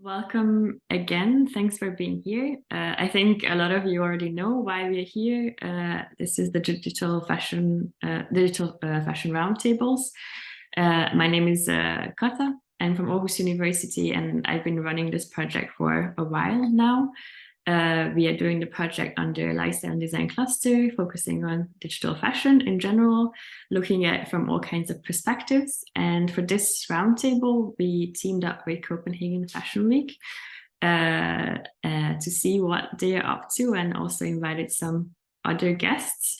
Welcome again. Thanks for being here. I think a lot of you already know why we're here. This is the digital fashion roundtables. My name is Kata. I'm from Aarhus University, and I've been running this project for a while now. We are doing the project under Lifestyle and Design Cluster, focusing on digital fashion in general, looking at from all kinds of perspectives. And for this roundtable, we teamed up with Copenhagen Fashion Week to see what they are up to, and also invited some other guests.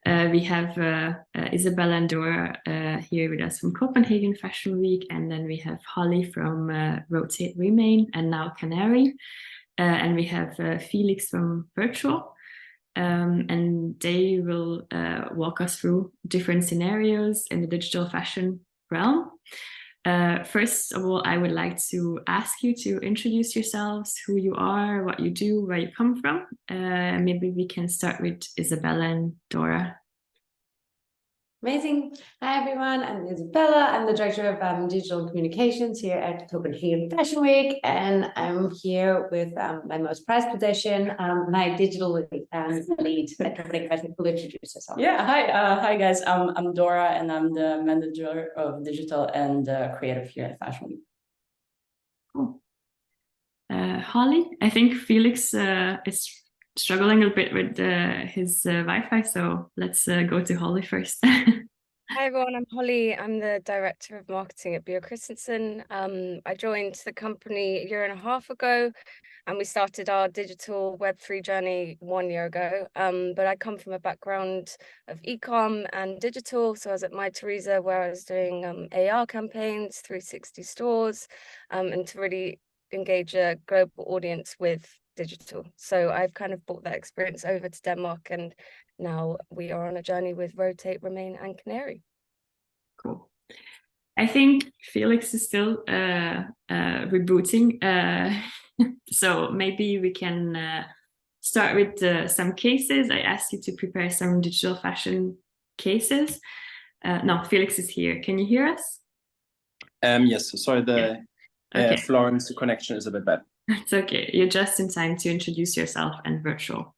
We have Isabella and Dora here with us from Copenhagen Fashion Week, and then we have Holly from Rotate Remain and now Cannari. And we have Felix from Virtuall, and they will walk us through different scenarios in the digital fashion realm. First of all, I would like to ask you to introduce yourselves, who you are, what you do, where you come from. Maybe we can start with Isabella and Dora. Amazing. Hi, everyone. I'm Isabella. I'm the Director of Digital Communications here at Copenhagen Fashion Week, and I'm here with my most prized possession, my digital lead at Copenhagen Fashion Week. Who introduce yourself? Yeah, hi guys. I'm Dora, and I'm the manager of digital and creative here at Fashion Week. Cool. Holly, I think Felix is struggling a bit with his Wi-Fi, so let's go to Holly first. Hi everyone, I'm Holly. I'm the Director of Marketing at Birger Christensen. I joined the company a year and a half ago, and we started our digital Web3 journey 1 year ago. But I come from a background of e-com and digital, so I was at My Teresa, where I was doing AR campaigns, 360 stores, and to really engage a global audience with digital. So I've kind of brought that experience over to Denmark, and now we are on a journey with Rotate, Remain and Cannari. Cool. I think Felix is still rebooting, so maybe we can start with some cases. I asked you to prepare some digital fashion cases. No, Felix is here. Can you hear us? Yes, sorry, the Florence connection is a bit bad. It's okay. You're just in time to introduce yourself and Virtuall.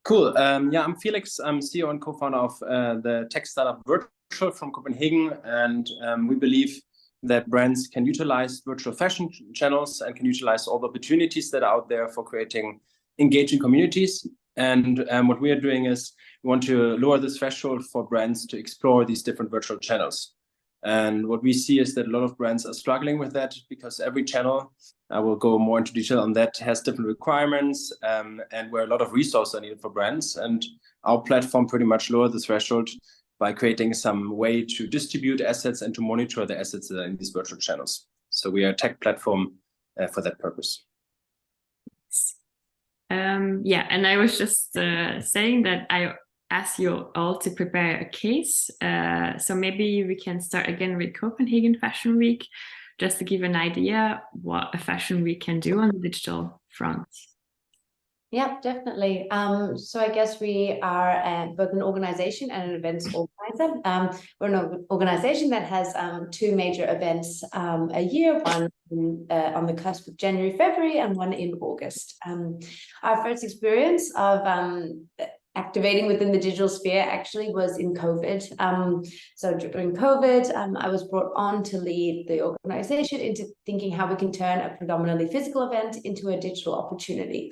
Cool. Yeah, I'm Felix. I'm CEO and co-founder of the tech startup Virtuall from Copenhagen, and we believe that brands can utilize virtual fashion channels and can utilize all the opportunities that are out there for creating engaging communities. And what we are doing is we want to lower this threshold for brands to explore these different virtual channels. And what we see is that a lot of brands are struggling with that, because every channel, I will go more into detail on that, has different requirements, and where a lot of resources are needed for brands. And our platform pretty much lowered the threshold by creating some way to distribute assets and to monitor the assets that are in these virtual channels. So we are a tech platform for that purpose. Yeah, and I was just saying that I ask you all to prepare a case. So maybe we can start again with Copenhagen Fashion Week, just to give an idea what a fashion week can do on the digital front. Yeah, definitely. So I guess we are both an organization and an events organizer. We're an organization that has two major events a year, one on the cusp of January, February, and one in August. Our first experience of activating within the digital sphere actually was in COVID. So during COVID, I was brought on to lead the organization into thinking how we can turn a predominantly physical event into a digital opportunity.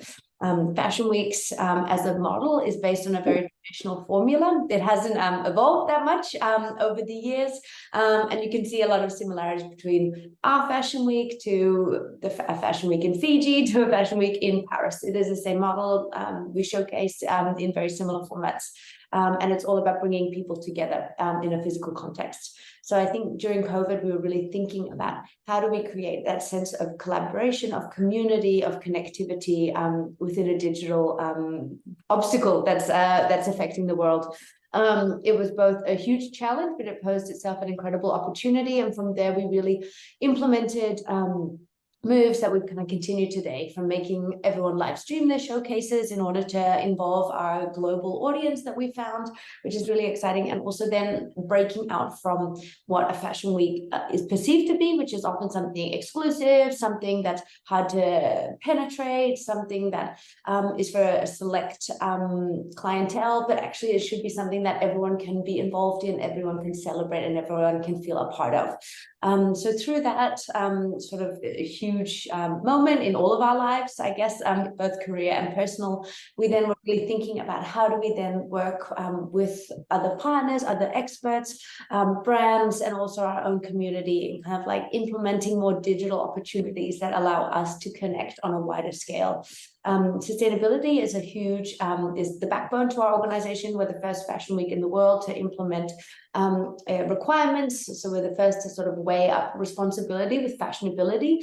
Fashion Weeks as a model is based on a very traditional formula. It hasn't evolved that much over the years, and you can see a lot of similarities between our Fashion Week to a Fashion Week in Fiji to a Fashion Week in Paris. It is the same model. We showcase in very similar formats, and it's all about bringing people together in a physical context. So I think during COVID, we were really thinking about how do we create that sense of collaboration, of community, of connectivity within a digital obstacle that's affecting the world. It was both a huge challenge, but it posed itself an incredible opportunity. And from there, we really implemented moves that we've kind of continued today, from making everyone live stream their showcases in order to involve our global audience that we found, which is really exciting, and also then breaking out from what a fashion week is perceived to be, which is often something exclusive, something that's hard to penetrate, something that is for a select clientele, but actually it should be something that everyone can be involved in, everyone can celebrate, and everyone can feel a part of. So through that sort of a huge moment in all of our lives, I guess, both career and personal, we then were really thinking about how do we then work with other partners, other experts, brands, and also our own community, and kind of like implementing more digital opportunities that allow us to connect on a wider scale. Sustainability is a huge, is the backbone to our organization. We're the first fashion week in the world to implement requirements. So we're the first to sort of weigh up responsibility with fashionability,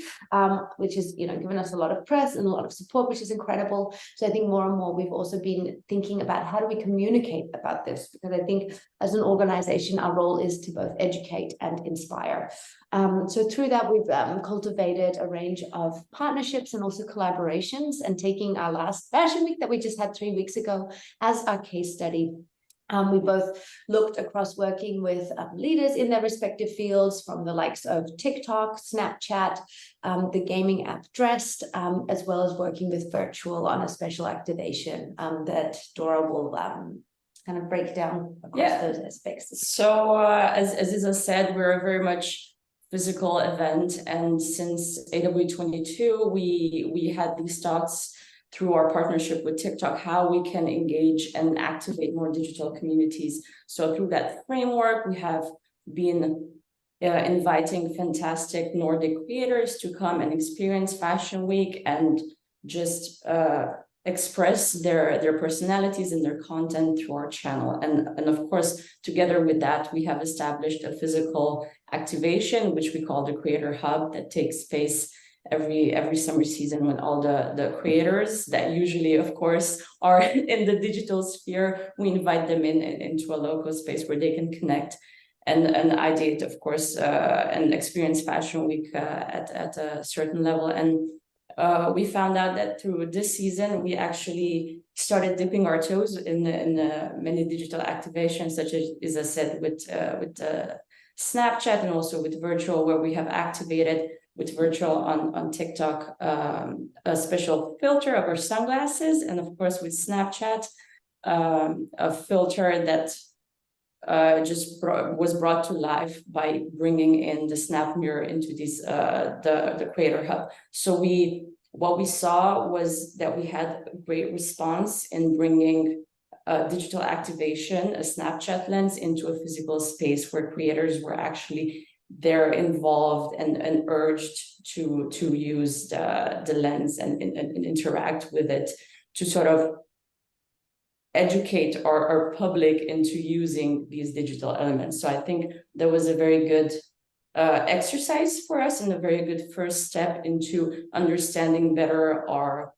which has, you know, given us a lot of press and a lot of support, which is incredible. So I think more and more we've also been thinking about how do we communicate about this, because I think as an organization, our role is to both educate and inspire. So through that, we've cultivated a range of partnerships and also collaborations, and taking our last fashion week that we just had 3 weeks ago as our case study. We both looked across working with leaders in their respective fields, from the likes of TikTok, Snapchat, the gaming app Dressed, as well as working with Virtuall on a special activation that Dora will kind of break down across those aspects. So as Isa said, we're very much physical event, and since AW22 we had these thoughts through our partnership with TikTok, how we can engage and activate more digital communities. So through that framework, we have been inviting fantastic Nordic creators to come and experience Fashion Week and just express their personalities and their content through our channel. And of course, together with that, we have established a physical activation, which we call the Creator Hub, that takes place every summer season, when all the creators that usually, of course, are in the digital sphere, we invite them into a local space where they can connect and ideate, of course, and experience Fashion Week at a certain level. And we found out that through this season, we actually started dipping our toes in many digital activations, such as Isa said, with Snapchat, and also with Virtuall, where we have activated with Virtuall on TikTok a special filter of our sunglasses, and of course with Snapchat a filter that was brought to life by bringing in the Snap Mirror into this the Creator Hub. So what we saw was that we had a great response in bringing digital activation, a Snapchat lens, into a physical space where creators were actually there involved and urged to use the lens and interact with it, to sort of educate our public into using these digital elements. So I think that was a very good exercise for us, and a very good first step into understanding better our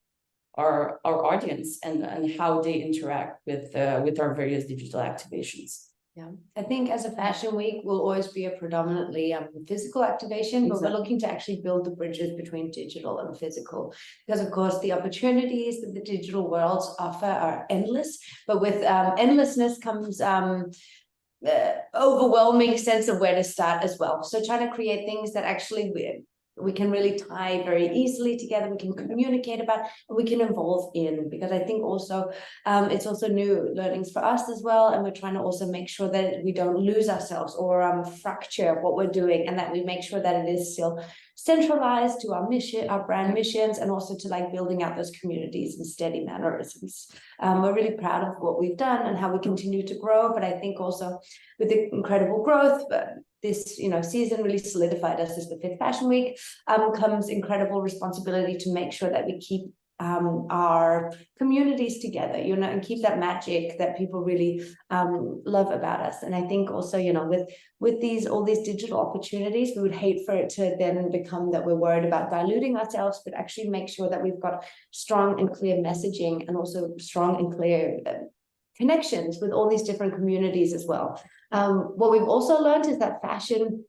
audience and how they interact with our various digital activations. Yeah, I think as a fashion week will always be a predominantly physical activation, but we're looking to actually build the bridges between digital and physical, because of course the opportunities that the digital worlds offer are endless, but with endlessness comes overwhelming sense of where to start as well. So trying to create things that actually we can really tie very easily together, we can communicate about, and we can evolve in, because I think also it's also new learnings for us as well, and we're trying to also make sure that we don't lose ourselves or fracture what we're doing, and that we make sure that it is still centralized to our mission, our brand missions, and also to like building out those communities in steady mannerisms. We're really proud of what we've done and how we continue to grow, but I think also with the incredible growth, this season really solidified us as the 5th Fashion Week, comes incredible responsibility to make sure that we keep our communities together, and keep that magic that people really love about us. And I think also, with all these digital opportunities, we would hate for it to then become that we're worried about diluting ourselves, but actually make sure that we've got strong and clear messaging, and also strong and clear connections with all these different communities as well. What we've also learned is that fashion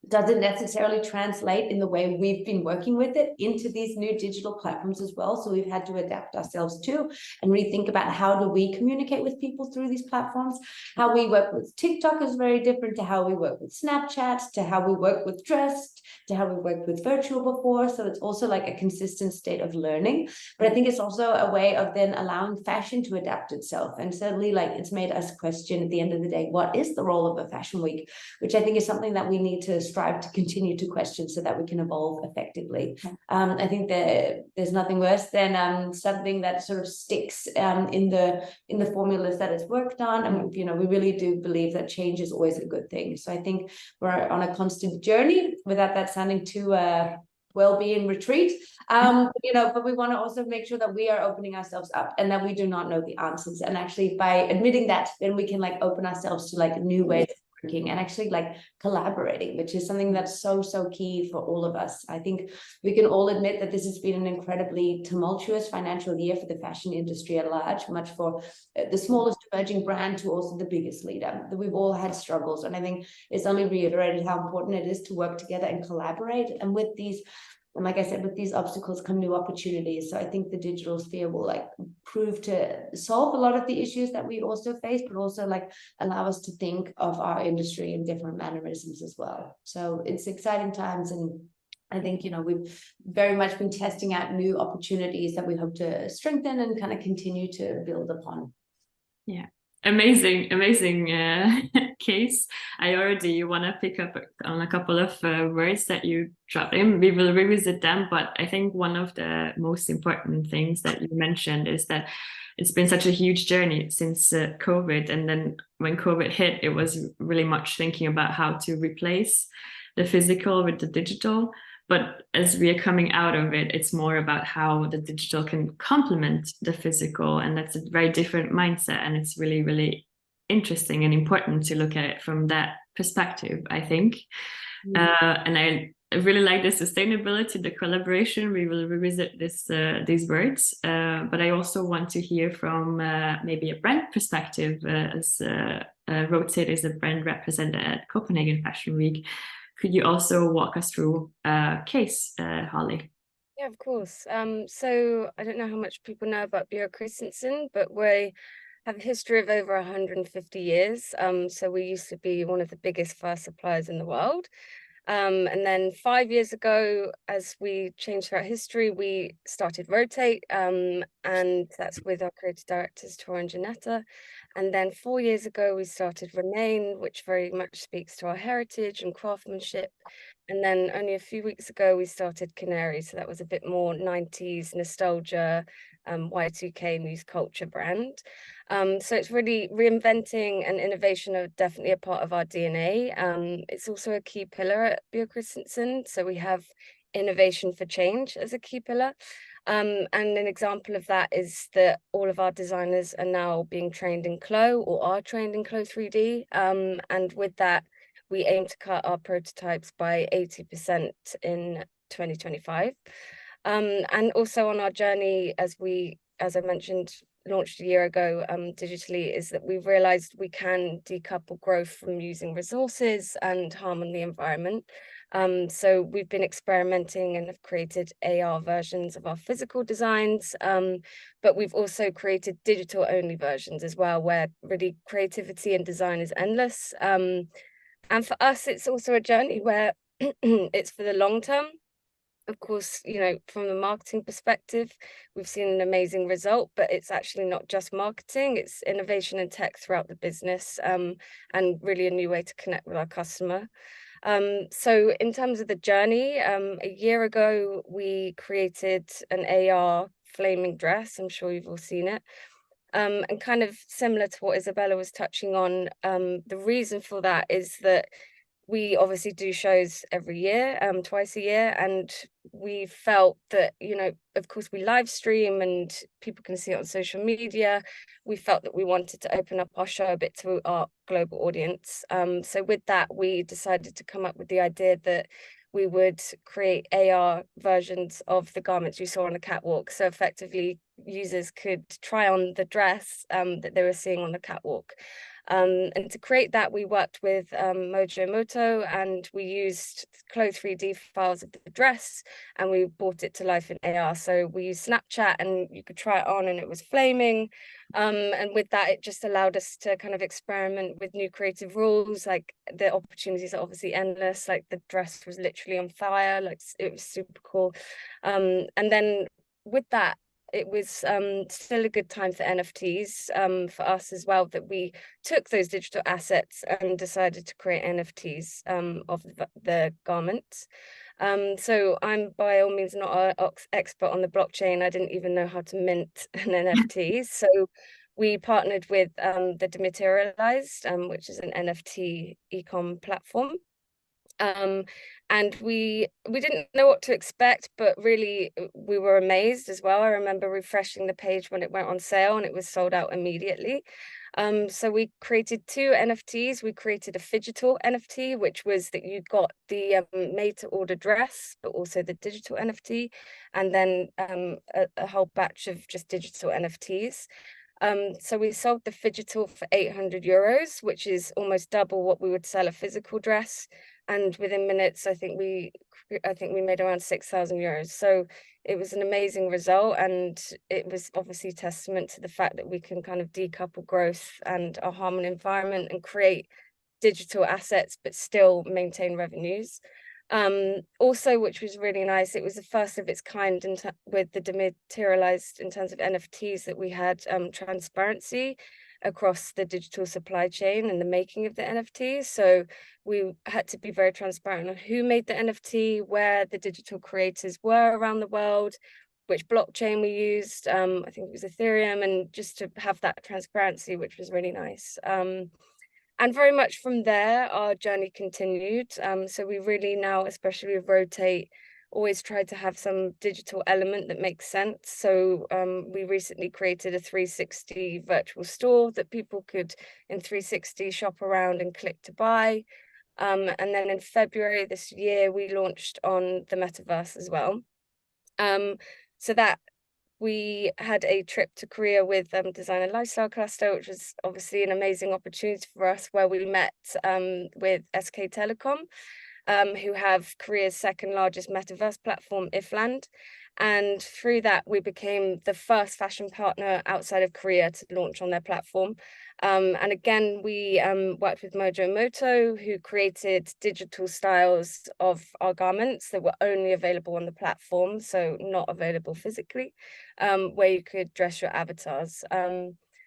doesn't necessarily translate in the way we've been working with it into these new digital platforms as well. So we've had to adapt ourselves too and rethink about how do we communicate with people through these platforms. How we work with TikTok is very different to how we work with Snapchat, to how we work with Dressed, to how we worked with Virtual before. So it's also like a consistent state of learning. But I think it's also a way of then allowing fashion to adapt itself. And certainly like it's made us question at the end of the day, what is the role of a fashion week? Which I think is something that we need to strive to continue to question so that we can evolve effectively. I think that there's nothing worse than something that sort of sticks in the formulas that it's worked on. And you know, we really do believe that change is always a good thing. So I think we're on a constant journey without that sounding too well-being retreat. You know, but we want to also make sure that we are opening ourselves up and that we do not know the answers. And actually by admitting that, then we can like open ourselves to like new ways of working and actually like collaborating, which is something that's so key for all of us. I think we can all admit that this has been an incredibly tumultuous financial year for the fashion industry at large, much for the smallest emerging brand to also the biggest leader, that we've all had struggles. And I think it's only reiterated how important it is to work together and collaborate. And with these, and like I said, with these obstacles come new opportunities. So I think the digital sphere will like prove to solve a lot of the issues that we also face, but also like allow us to think of our industry in different mannerisms as well. So it's exciting times. And I think, you know, we've very much been testing out new opportunities that we hope to strengthen and kind of continue to build upon. Yeah. Amazing case. I already want to pick up on a couple of words that you dropped in. We will revisit them, but I think one of the most important things that you mentioned is that it's been such a huge journey since COVID. And then when COVID hit, it was really much thinking about how to replace the physical with the digital. But as we are coming out of it, it's more about how the digital can complement the physical. And that's a very different mindset. And it's really, really interesting and important to look at it from that perspective, I think. And I really like the sustainability, the collaboration. We will revisit these words. But I also want to hear from maybe a brand perspective, as Roundtables is a brand representative at Copenhagen Fashion Week. Could you also walk us through a case, Holly? Yeah, of course. So I don't know how much people know about Birger Christensen, but we have a history of over 150 years. So we used to be one of the biggest fur suppliers in the world. And then 5 years ago, as we changed throughout history, we started Rotate, and that's with our creative directors, Dora and Janetta. And then 4 years ago, we started Remain, which very much speaks to our heritage and craftsmanship. And then only a few weeks ago, we started Cannari. So that was a bit more 90s nostalgia, Y2K music culture brand. So it's really reinventing, and innovation are definitely a part of our DNA. It's also a key pillar at Birger Christensen. So we have innovation for change as a key pillar. And an example of that is that all of our designers are now being trained in Clo, or are trained in Clo 3D. And with that, we aim to cut our prototypes by 80% in 2025. And also on our journey, as I mentioned, launched a year ago digitally, is that we've realized we can decouple growth from using resources and harm on the environment. So we've been experimenting and have created AR versions of our physical designs, but we've also created digital only versions as well, where really creativity and design is endless. And for us, it's also a journey where it's for the long term. Of course, you know, from a marketing perspective, we've seen an amazing result, but it's actually not just marketing, it's innovation and tech throughout the business, and really a new way to connect with our customer. So in terms of the journey, a year ago, we created an AR flaming dress. I'm sure you've all seen it. And kind of similar to what Isabella was touching on, the reason for that is that we obviously do shows every year, twice a year, and we felt that, you know, of course we live stream and people can see it on social media. We felt that we wanted to open up our show a bit to our global audience. So with that, we decided to come up with the idea that we would create AR versions of the garments you saw on the catwalk. So effectively, users could try on the dress that they were seeing on the catwalk. And to create that, we worked with Mojo Moto, and we used clothes 3D files of the dress, and we brought it to life in AR. So we used Snapchat, and you could try it on, and it was flaming. And with that, it just allowed us to kind of experiment with new creative rules. Like, the opportunities are obviously endless. Like, the dress was literally on fire. Like, it was super cool. And then with that, it was still a good time for NFTs for us as well, that we took those digital assets and decided to create NFTs of the garments. So I'm by all means not an expert on the blockchain. I didn't even know how to mint an NFT. So we partnered with the Dematerialized, which is an NFT e-com platform. And we didn't know what to expect, but really we were amazed as well. I remember refreshing the page when it went on sale, and it was sold out immediately. So we created 2 NFTs. We created a Virtuall NFT, which was that you got the made to order dress, but also the digital NFT, and then a whole batch of just digital NFTs. So we sold the Virtuall for €800, which is almost double what we would sell a physical dress. And within minutes, I think we made around €6,000. So it was an amazing result, and it was obviously testament to the fact that we can kind of decouple growth and our harmony environment and create digital assets, but still maintain revenues. Also, which was really nice, it was the first of its kind with the Dematerialized in terms of NFTs, that we had transparency across the digital supply chain and the making of the NFTs. So we had to be very transparent on who made the NFT, where the digital creators were around the world, which blockchain we used. I think it was Ethereum, and just to have that transparency, which was really nice. And very much from there, our journey continued. So we really now, especially with Rotate, always tried to have some digital element that makes sense. So we recently created a 360 virtual store that people could, in 360, shop around and click to buy. And then in February this year, we launched on the metaverse as well. So that we had a trip to Korea with Design and Lifestyle Cluster, which was obviously an amazing opportunity for us, where we met with SK Telecom, who have Korea's second largest metaverse platform, Ifland. And through that, we became the first fashion partner outside of Korea to launch on their platform. And again, we worked with Mojo Moto, who created digital styles of our garments that were only available on the platform, so not available physically, where you could dress your avatars.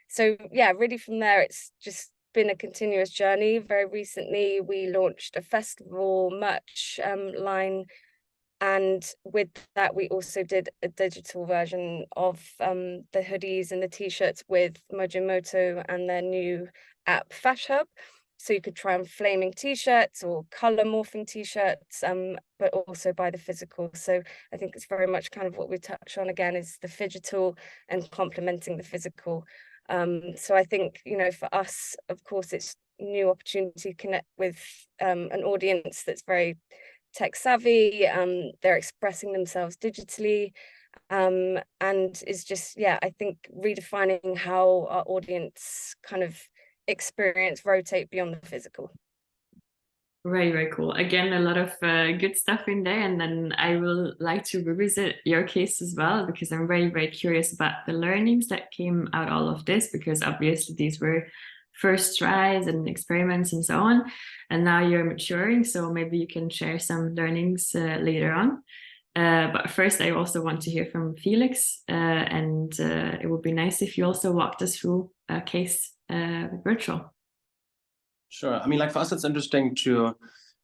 So yeah, really from there, it's just been a continuous journey. Very recently, we launched a festival merch line. And with that, we also did a digital version of the hoodies and the t-shirts with Mojo Moto and their new app Fash Hub. So you could try on flaming t-shirts or color morphing t-shirts, but also buy the physical. So I think it's very much kind of what we touch on again, is the digital and complementing the physical. So I think, you know, for us, of course, it's new opportunity to connect with an audience that's very tech savvy. They're expressing themselves digitally, and is just, yeah, I think redefining how our audience kind of experience Rotate beyond the physical. Very, very cool. Again, a lot of good stuff in there. And then I will like to revisit your case as well, because I'm very, very curious about the learnings that came out all of this, because obviously these were first tries and experiments and so on. And now you're maturing, so maybe you can share some learnings later on. But first, I also want to hear from Felix, and it would be nice if you also walked us through a case virtual. Sure. I mean, like for us, it's interesting to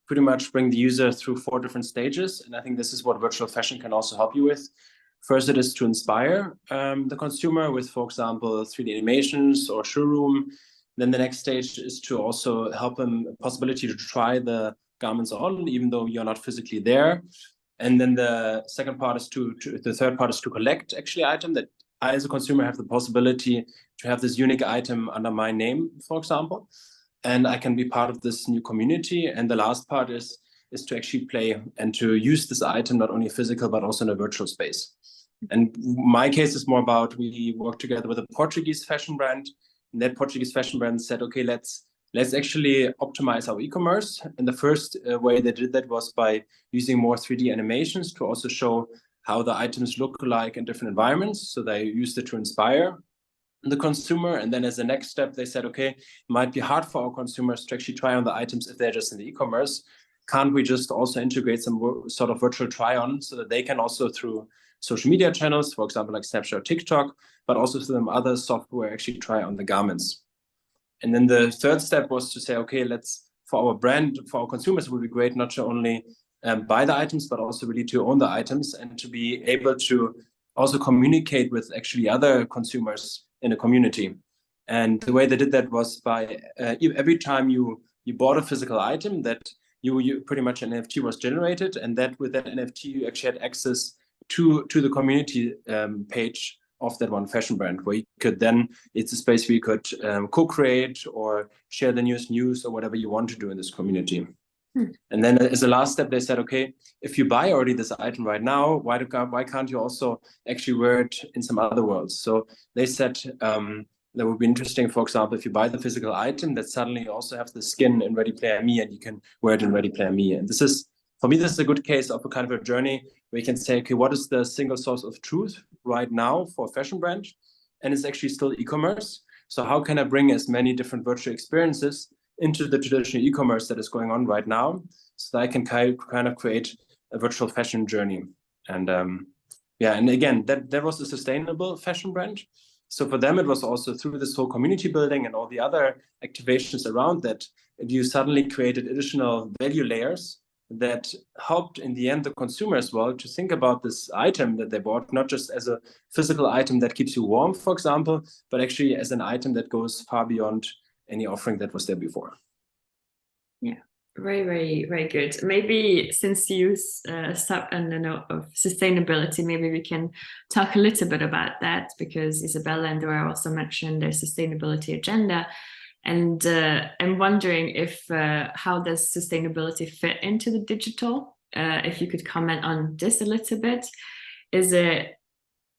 pretty much bring the user through 4 different stages. And I think this is what virtual fashion can also help you with. First, it is to inspire the consumer with, for example, 3D animations or showroom. Then the next stage is to also help them a possibility to try the garments on, even though you're not physically there. And then the second part is the third part is to collect actually item that I, as a consumer, have the possibility to have this unique item under my name, for example, and I can be part of this new community. And the last part is to actually play and to use this item, not only physical, but also in a virtual space. And my case is more about, we work together with a Portuguese fashion brand And that Portuguese fashion brand said, okay, let's actually optimize our e-commerce. And the first way they did that was by using more 3D animations to also show how the items look like in different environments. So they used it to inspire the consumer. And then as a next step, they said, okay, it might be hard for our consumers to actually try on the items if they're just in the e-commerce. Can't we just also integrate some sort of virtual try-on so that they can also through social media channels, for example, like Snapchat or TikTok, but also through some other software actually try on the garments. And then the third step was to say, okay, for our brand, for our consumers, it would be great not to only buy the items, but also really to own the items and to be able to also communicate with actually other consumers in the community. And the way they did that was by every time you bought a physical item, that you pretty much an NFT was generated, and that with that NFT you actually had access to the community page of that one fashion brand, where you could then, it's a space where you could co-create or share the news or whatever you want to do in this community. And then as a last step, they said, okay, if you buy already this item right now, why can't you also actually wear it in some other worlds? So they said that would be interesting, for example, if you buy the physical item, that suddenly you also have the skin in Ready Player Me and you can wear it in Ready Player Me. And this is, for me, this is a good case of a kind of a journey where you can say, okay, what is the single source of truth right now for a fashion brand? And it's actually still e-commerce. So how can I bring as many different virtual experiences into the traditional e-commerce that is going on right now, so that I can kind of create a virtual fashion journey? And and again, that was a sustainable fashion brand. So for them, it was also through this whole community building and all the other activations around that, you suddenly created additional value layers that helped in the end the consumer as well to think about this item that they bought, not just as a physical item that keeps you warm, for example, but actually as an item that goes far beyond any offering that was there before. Yeah, very, very, very good. Maybe since you stopped on the note of sustainability, maybe we can talk a little bit about that, because Isabella and Dora also mentioned their sustainability agenda. And I'm wondering if how does sustainability fit into the digital? If you could comment on this a little bit. Is it,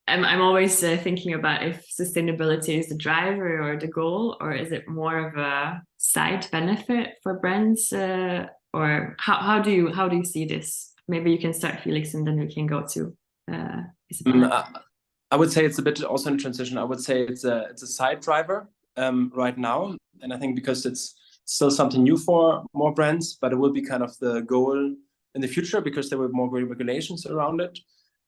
I'm always thinking about if sustainability is the driver or the goal, or is it more of a side benefit for brands, or how do you see this? Maybe you can start, Felix, and then we can go to Isabella. I would say it's a bit also in transition. I would say it's a side driver right now, and I think because it's still something new for more brands, but it will be kind of the goal in the future because there will be more regulations around it.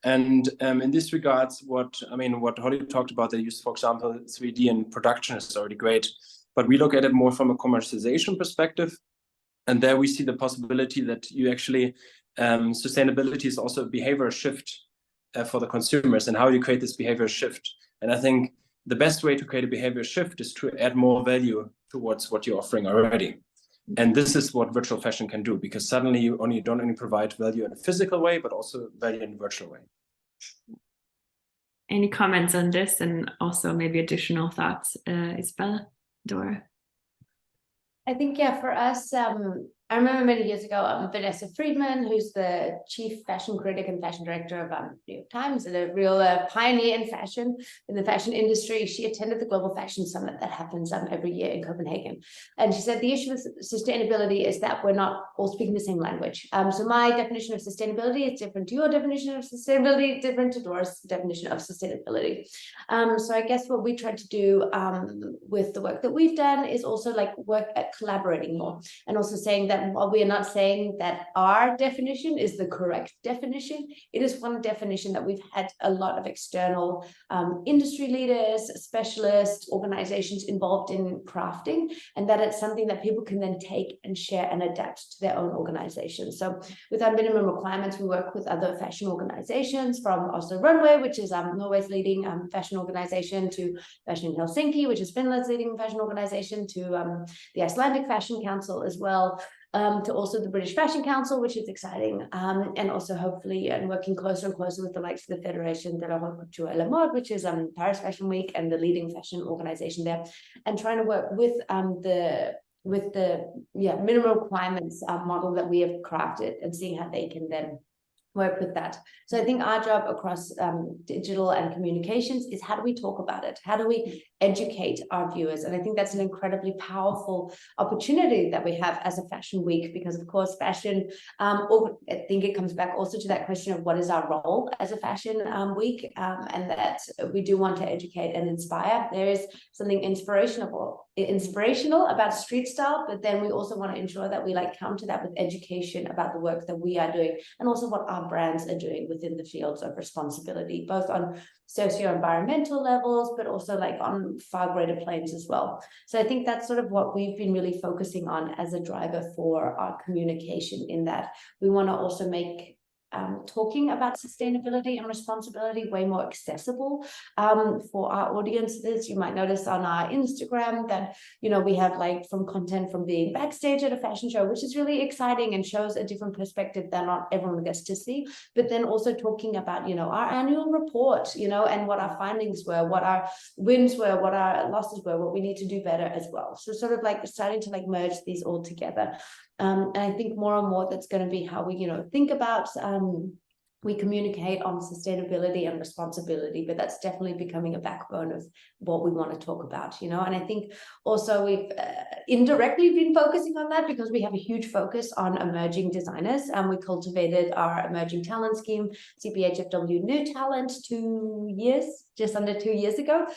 And in this regards, what Holly talked about, they use, for example, 3D in production is already great, but we look at it more from a commercialization perspective. And there we see the possibility that you actually, sustainability is also a behavior shift for the consumers, and how you create this behavior shift. And I think the best way to create a behavior shift is to add more value towards what you're offering already. And this is what virtual fashion can do, because suddenly you don't only provide value in a physical way, but also value in a virtual way. Any comments on this, and also maybe additional thoughts, Isabella, Dora? I think, yeah, for us, I remember many years ago, Vanessa Friedman, who's the chief fashion critic and fashion director of New York Times, and a real pioneer in fashion, in the fashion industry. She attended the Global Fashion Summit that happens every year in Copenhagen. And she said the issue with sustainability is that we're not all speaking the same language. So my definition of sustainability is different to your definition of sustainability, different to Dora's definition of sustainability. So I guess what we tried to do with the work that we've done is also like work at collaborating more, and also saying that while we are not saying that our definition is the correct definition, it is one definition that we've had a lot of external industry leaders, specialists, organizations involved in crafting, and that it's something that people can then take and share and adapt to their own organizations. So with our minimum requirements, we work with other fashion organizations, from Oslo Runway, which is Norway's leading fashion organization, to Fashion Helsinki, which is Finland's leading fashion organization, to the Icelandic Fashion Council as well, to also the British Fashion Council, which is exciting, and also hopefully and working closer and closer with the likes of the Federation de la Haute Couture et la Mode, which is Paris Fashion Week and the leading fashion organization there, and trying to work with the minimum requirements model that we have crafted, and seeing how they can then work with that. So I think our job across digital and communications is, how do we talk about it? How do we educate our viewers? And I think that's an incredibly powerful opportunity that we have as a fashion week, because of course fashion, I think it comes back also to that question of what is our role as a fashion week, and that we do want to educate and inspire. There is something inspirational about street style, but then we also want to ensure that we counter that with education about the work that we are doing, and also what our brands are doing within the fields of responsibility, both on socio-environmental levels, but also on far greater planes as well. So I think that's sort of what we've been really focusing on as a driver for our communication, in that we want to also make talking about sustainability and responsibility way more accessible for our audiences. You might notice on our Instagram that, we have from content from being backstage at a fashion show, which is really exciting and shows a different perspective that not everyone gets to see, but then also talking about, our annual report, and what our findings were, what our wins were, what our losses were, what we need to do better as well. So sort of starting to merge these all together. And I think more and more that's going to be how we, think about, we communicate on sustainability and responsibility, but that's definitely becoming a backbone of what we want to talk about, And I think also we've indirectly been focusing on that because we have a huge focus on emerging designers, and we cultivated our emerging talent scheme, CPHFW New Talent, just under 2 years ago,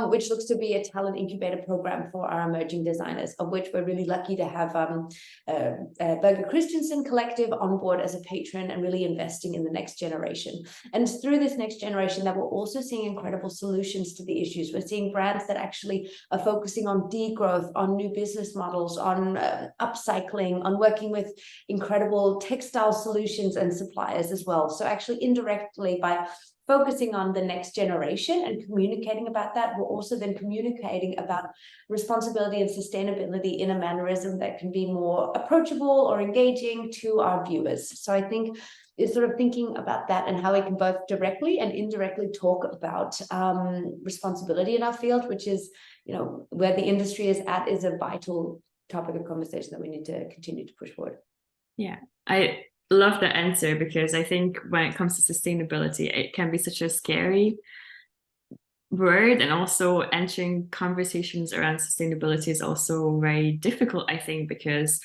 which looks to be a talent incubator program for our emerging designers, of which we're really lucky to have Birger Christensen collective on board as a patron and really investing in the next generation. And through this next generation that we're also seeing incredible solutions to the issues. We're seeing brands that actually are focusing on degrowth, on new business models, on upcycling, on working with incredible textile solutions and suppliers as well. So actually indirectly, by focusing on the next generation and communicating about that, we're also then communicating about responsibility and sustainability in a mannerism that can be more approachable or engaging to our viewers. So I think it's sort of thinking about that and how we can both directly and indirectly talk about responsibility in our field, which is, where the industry is at, is a vital topic of conversation that we need to continue to push forward. Yeah, I love that answer, because I think when it comes to sustainability, it can be such a scary word, and also entering conversations around sustainability is also very difficult, I think, because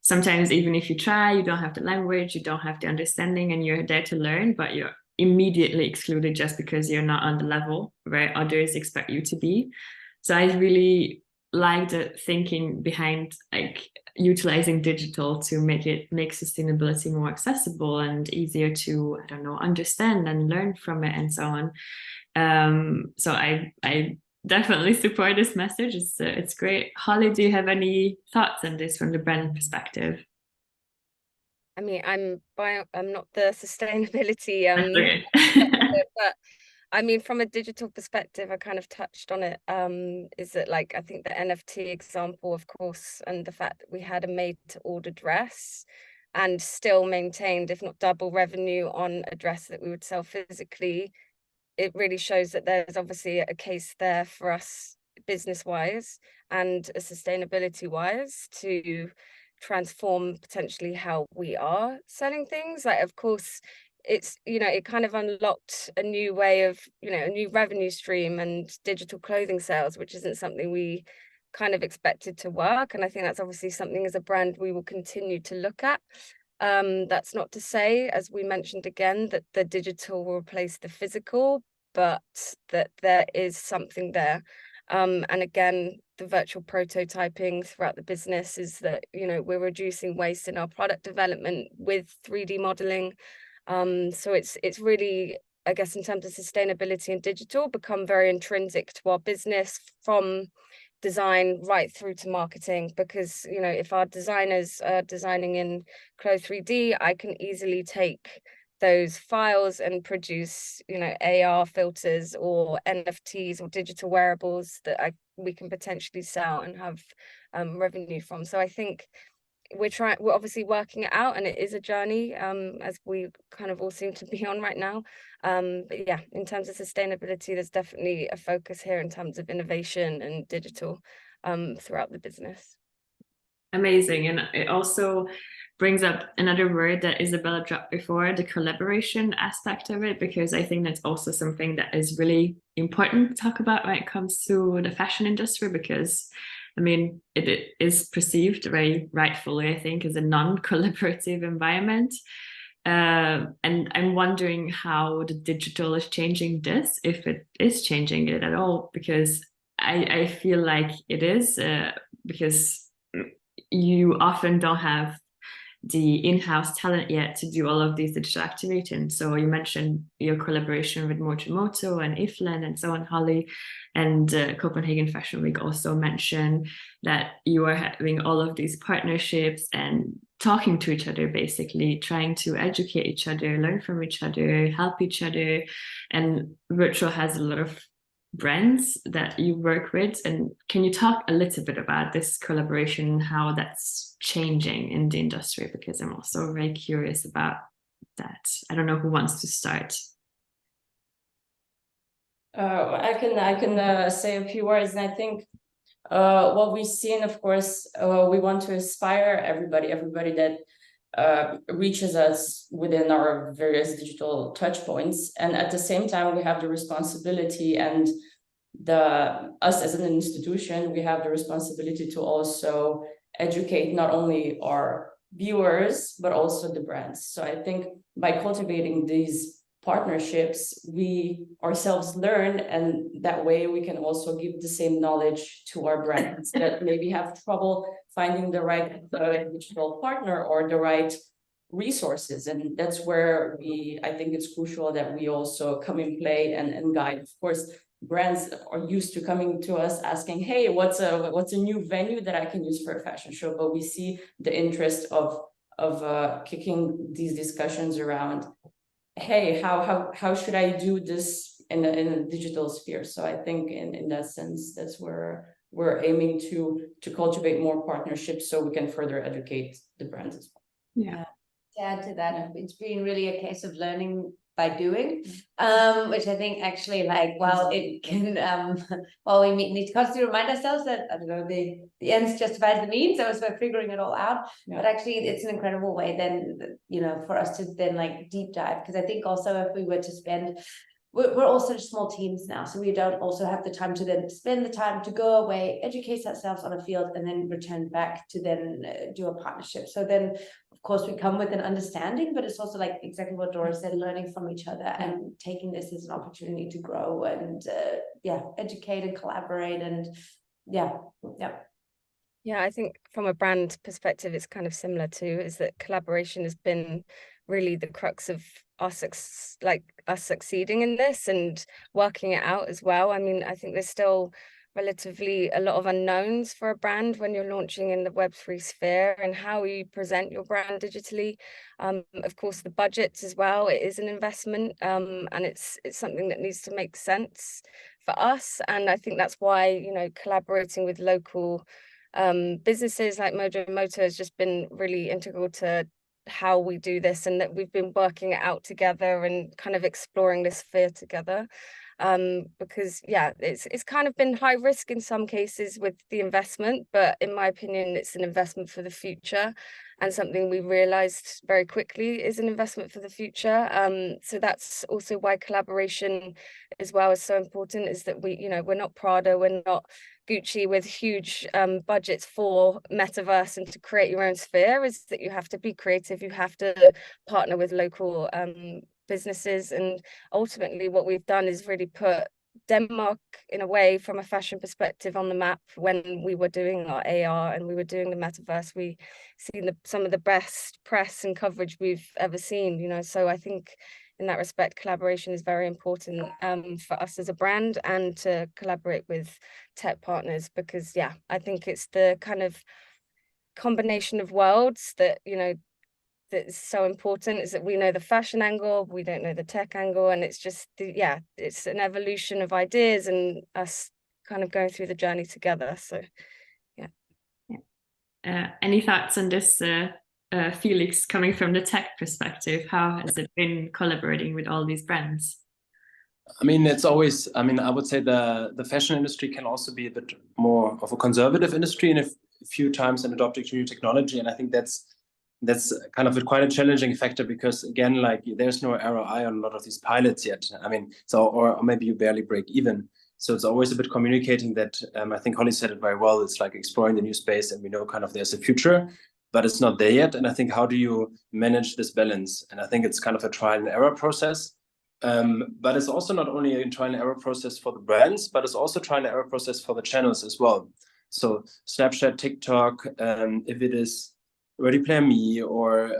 sometimes even if you try, you don't have the language, you don't have the understanding, and you're there to learn, but you're immediately excluded just because you're not on the level where others expect you to be. So I really like the thinking behind utilizing digital to make sustainability more accessible and easier to, understand and learn from it and so on. So I definitely support this message. It's great. Holly, do you have any thoughts on this from the brand perspective? I mean, I'm not the sustainability Okay. but I mean, from a digital perspective, I kind of touched on it, is that I think the NFT example, of course, and the fact that we had a made to order dress and still maintained, if not double revenue on a dress that we would sell physically, it really shows that there's obviously a case there for us business wise and sustainability wise to transform potentially how we are selling things. Of course, it's it kind of unlocked a new way of a new revenue stream and digital clothing sales, which isn't something we kind of expected to work, and I think that's obviously something as a brand we will continue to look at. That's not to say, as we mentioned again, that the digital will replace the physical, but that there is something there. And again, the virtual prototyping throughout the business is that we're reducing waste in our product development with 3D modeling. So it's really, I guess, in terms of sustainability and digital, become very intrinsic to our business, from design right through to marketing, because if our designers are designing in Clo 3D, I can easily take those files and produce AR filters or NFTs or digital wearables that we can potentially sell and have revenue from. So I think we're obviously working it out, and it is a journey, as we kind of all seem to be on right now. But yeah, in terms of sustainability, there's definitely a focus here in terms of innovation and digital throughout the business. Amazing. And it also brings up another word that Isabella dropped before, the collaboration aspect of it, because I think that's also something that is really important to talk about when it comes to the fashion industry, because I mean, it is perceived very rightfully, I think, as a non-collaborative environment. And I'm wondering how the digital is changing this, if it is changing it at all, because I feel like it is, because you often don't have the in-house talent yet to do all of these digital activating. So you mentioned your collaboration with Moto and Ifland and so on, Holly, and Copenhagen Fashion Week also mentioned that you are having all of these partnerships and talking to each other, basically trying to educate each other, learn from each other, help each other. And Virtual has a lot of brands that you work with, and can you talk a little bit about this collaboration, how that's changing in the industry, because I'm also very curious about that. I don't know who wants to start. I can say a few words, and I think what we've seen, of course, we want to inspire everybody that reaches us within our various digital touch points. And at the same time, we have the responsibility, and us as an institution, we have the responsibility to also educate not only our viewers, but also the brands. So I think by cultivating these partnerships, we ourselves learn, and that way we can also give the same knowledge to our brands that maybe have trouble finding the right digital partner or the right resources. And that's where I think it's crucial that we also come in play and guide. Of course, brands are used to coming to us asking, hey, what's a new venue that I can use for a fashion show? But we see the interest of kicking these discussions around, hey, how should I do this in a digital sphere? So I think in that sense, that's where we're aiming to cultivate more partnerships so we can further educate the brands as well. Yeah. To add to that, it's been really a case of learning by doing, which I think actually, like, while it can, while we need to constantly remind ourselves that, I don't know, the ends justifies the means, so we're figuring it all out. Yeah. But actually, it's an incredible way then, you know, for us to then like deep dive, because I think also if we were to spend, we're also small teams now, so we don't also have the time to then spend the time to go away, educate ourselves on a field, and then return back to then do a partnership. So then, of course, we come with an understanding, but it's also like exactly what Dora said, learning from each other and taking this as an opportunity to grow and educate and collaborate and Yeah, I think from a brand perspective, it's kind of similar too, is that collaboration has been really the crux of us succeeding in this and working it out as well. I mean, I think there's still relatively a lot of unknowns for a brand when you're launching in the Web3 sphere and how you present your brand digitally. Of course, the budgets as well, it is an investment, and it's something that needs to make sense for us. And I think that's why, you know, collaborating with local businesses like Moto has just been really integral to how we do this, and that we've been working it out together and kind of exploring this sphere together. Because it's kind of been high risk in some cases with the investment, but in my opinion, it's an investment for the future, and something we realized very quickly is an investment for the future. So that's also why collaboration as well is so important, is that we're not Prada, we're not Gucci with huge budgets for metaverse and to create your own sphere. Is that you have to be creative, you have to partner with local businesses, and ultimately what we've done is really put Denmark in a way from a fashion perspective on the map. When we were doing our AR and we were doing the metaverse, we seen some of the best press and coverage we've ever seen, you know. So I think in that respect, collaboration is very important for us as a brand, and to collaborate with tech partners, because I think it's the kind of combination of worlds that, you know, that's so important, is that we know the fashion angle, we don't know the tech angle, and it's just it's an evolution of ideas and us kind of going through the journey together. So any thoughts on this, Felix, coming from the tech perspective? How has it been collaborating with all these brands? I mean, it's always, I mean, I would say the fashion industry can also be a bit more of a conservative industry in a few times in adopting new technology. And I think that's that's kind of quite a challenging factor, because again, like there's no ROI on a lot of these pilots yet. I mean, so or maybe you barely break even. So it's always a bit communicating that. I think Holly said it very well. It's like exploring the new space, and we know kind of there's a future, but it's not there yet. And I think, how do you manage this balance? And I think it's kind of a trial and error process. But it's also not only a trial and error process for the brands, but it's also a trial and error process for the channels as well. So Snapchat, TikTok, if it is Ready Player Me or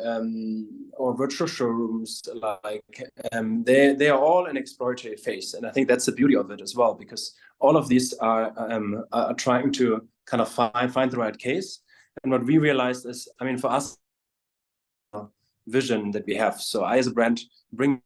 virtual showrooms, like they are all in exploratory phase, and I think that's the beauty of it as well, because all of these are trying to kind of find the right case. And what we realized is, I mean, for us, vision that we have. So I, as a brand, bring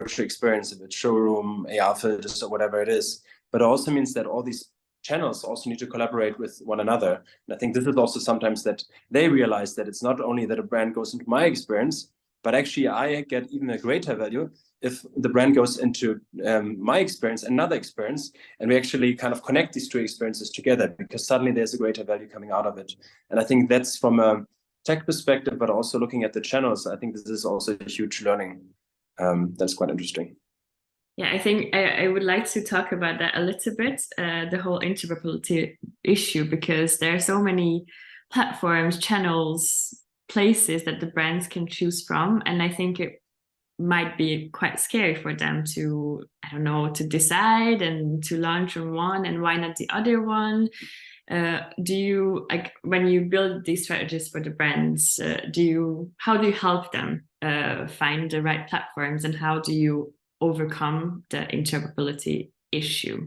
virtual experience of it, showroom, AR filters, or whatever it is. But it also means that all these channels also need to collaborate with one another. And I think this is also sometimes that they realize that it's not only that a brand goes into my experience, but actually I get even a greater value if the brand goes into my experience, another experience, and we actually kind of connect these two experiences together, because suddenly there's a greater value coming out of it. And I think that's from a tech perspective, but also looking at the channels, I think this is also a huge learning. That's quite interesting. Yeah, I think I would like to talk about that a little bit, the whole interoperability issue, because there are so many platforms, channels, places that the brands can choose from. And I think it might be quite scary for them to, I don't know, to decide and to launch on one, and why not the other one? Do you, like, when you build these strategies for the brands, how do you help them find the right platforms, and how do you overcome the interoperability issue?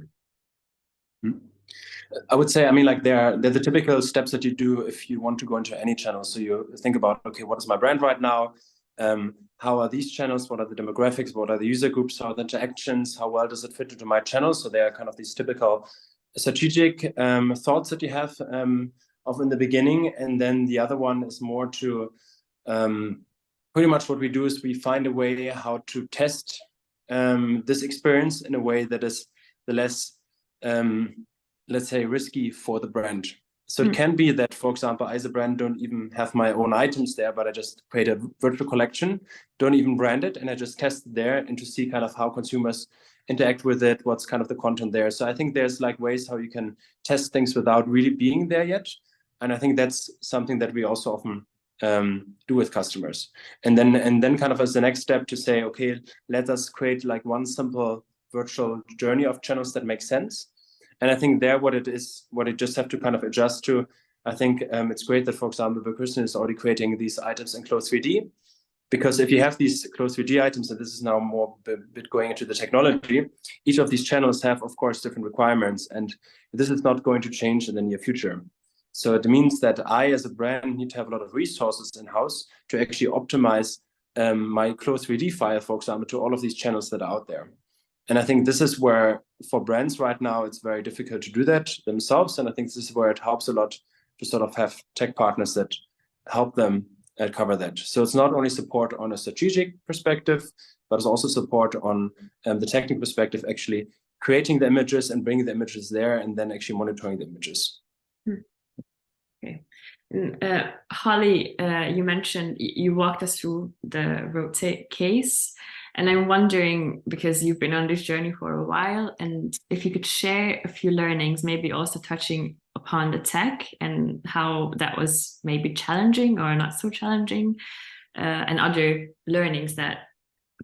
I would say, I mean, like they're the typical steps that you do if you want to go into any channel. So you think about, okay, what is my brand right now? How are these channels? What are the demographics? What are the user groups? How are the interactions? How well does it fit into my channel? So they are kind of these typical strategic thoughts that you have of in the beginning. And then the other one is more to pretty much what we do is we find a way how to test this experience in a way that is the less, let's say, risky for the brand. So it can be that, for example, I as a brand don't even have my own items there, but I just create a virtual collection, don't even brand it, and I just test it there and to see kind of how consumers interact with it, what's kind of the content there. So I think there's like ways how you can test things without really being there yet. And I think that's something that we also often do with customers. And then kind of as the next step to say, okay, let us create like one simple virtual journey of channels that make sense. And I think there what it just have to kind of adjust to, I think it's great that, for example, Christensen is already creating these items in closed 3D, because if you have these closed 3D items, and this is now more a bit going into the technology, each of these channels have, of course, different requirements, and this is not going to change in the near future. So it means that I, as a brand, need to have a lot of resources in-house to actually optimize my closed 3D file, for example, to all of these channels that are out there. And I think this is where, for brands right now, it's very difficult to do that themselves. And I think this is where it helps a lot to sort of have tech partners that help them cover that. So it's not only support on a strategic perspective, but it's also support on the technical perspective, actually creating the images and bringing the images there, and then actually monitoring the images. Okay. Holly, you mentioned you walked us through the Rotate case, and I'm wondering, because you've been on this journey for a while, and if you could share a few learnings, maybe also touching upon the tech and how that was maybe challenging or not so challenging, and other learnings that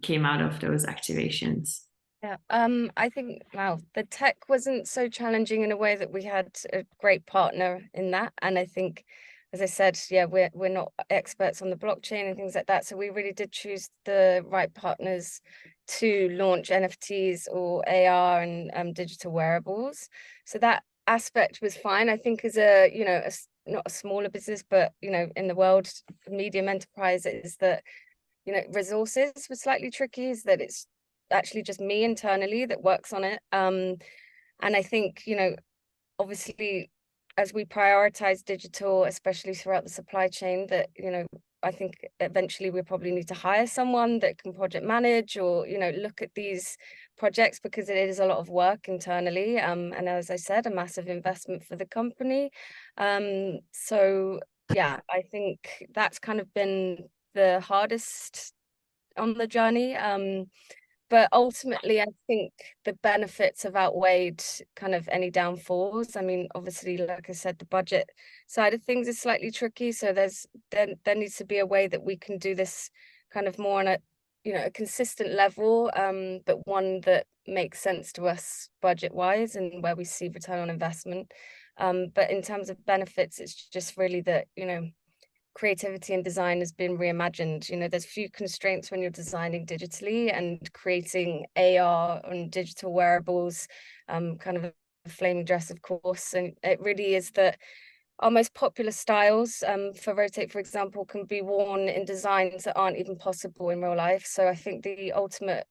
came out of those activations. Yeah, I think, wow, the tech wasn't so challenging in a way that we had a great partner in that. And I think, as I said, yeah, we're not experts on the blockchain and things like that. So we really did choose the right partners to launch NFTs or AR and digital wearables. So that aspect was fine. I think as a, you know, not a smaller business, but, you know, in the world, medium enterprises, that, you know, resources were slightly tricky, is that it's actually just me internally that works on it. And I think, you know, obviously, as we prioritize digital, especially throughout the supply chain, that, you know, I think eventually we probably need to hire someone that can project manage or, you know, look at these projects, because it is a lot of work internally. And as I said, a massive investment for the company. So yeah, I think that's kind of been the hardest on the journey. But ultimately, I think the benefits have outweighed kind of any downfalls. I mean, obviously, like I said, the budget side of things is slightly tricky. So there needs to be a way that we can do this kind of more on a, a consistent level, but one that makes sense to us budget-wise and where we see return on investment. But in terms of benefits, it's just really that, creativity and design has been reimagined. There's few constraints when you're designing digitally, and creating AR and digital wearables, kind of a flaming dress, of course. And it really is that our most popular styles, for Rotate, for example, can be worn in designs that aren't even possible in real life. So I think the ultimate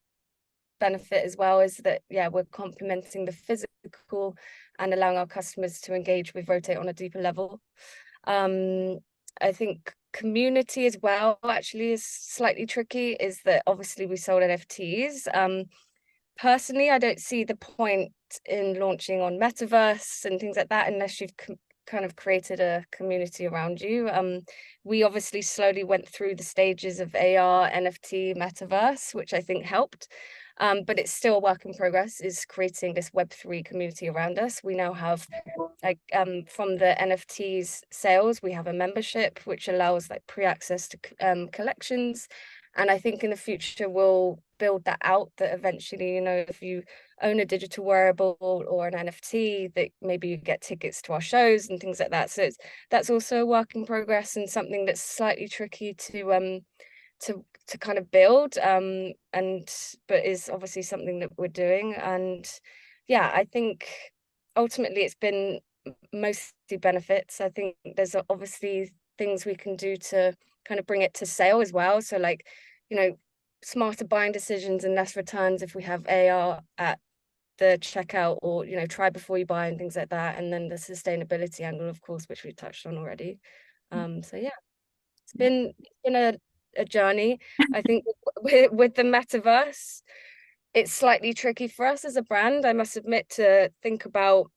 benefit as well is that, yeah, we're complementing the physical and allowing our customers to engage with Rotate on a deeper level. I think community as well actually is slightly tricky, is that obviously we sold NFTs. Personally, I don't see the point in launching on Metaverse and things like that unless you've kind of created a community around you. We obviously slowly went through the stages of AR, NFT, Metaverse, which I think helped. But it's still a work in progress, is creating this Web3 community around us. We now have, like, from the NFTs sales, we have a membership which allows like pre-access to collections. And I think in the future we'll build that out, that eventually, if you own a digital wearable or an NFT, that maybe you get tickets to our shows and things like that. So that's also a work in progress, and something that's slightly tricky to kind of build, but is obviously something that we're doing. And yeah, I think ultimately it's been mostly benefits. I think there's obviously things we can do to kind of bring it to sale as well. So like, smarter buying decisions and less returns if we have AR at the checkout, or try before you buy and things like that. And then the sustainability angle, of course, which we touched on already. So yeah, it's been a journey. I think with the metaverse, it's slightly tricky for us as a brand, I must admit, to think about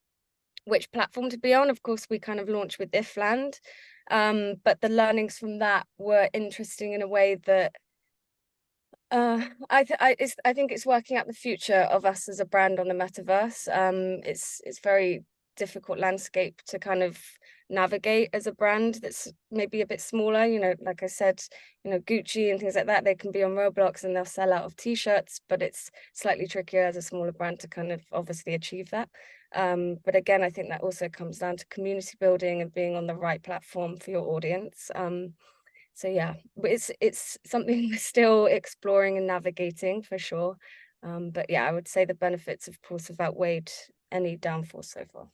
which platform to be on. Of course, we kind of launched with Ifland, but the learnings from that were interesting in a way that I think it's working out the future of us as a brand on the metaverse. It's very difficult landscape to kind of navigate as a brand that's maybe a bit smaller. Like I said, Gucci and things like that, they can be on Roblox and they'll sell out of t-shirts, but it's slightly trickier as a smaller brand to kind of obviously achieve that. But again, I think that also comes down to community building and being on the right platform for your audience. So yeah, it's something we're still exploring and navigating for sure. But yeah, I would say the benefits, of course, have outweighed any downfall so far.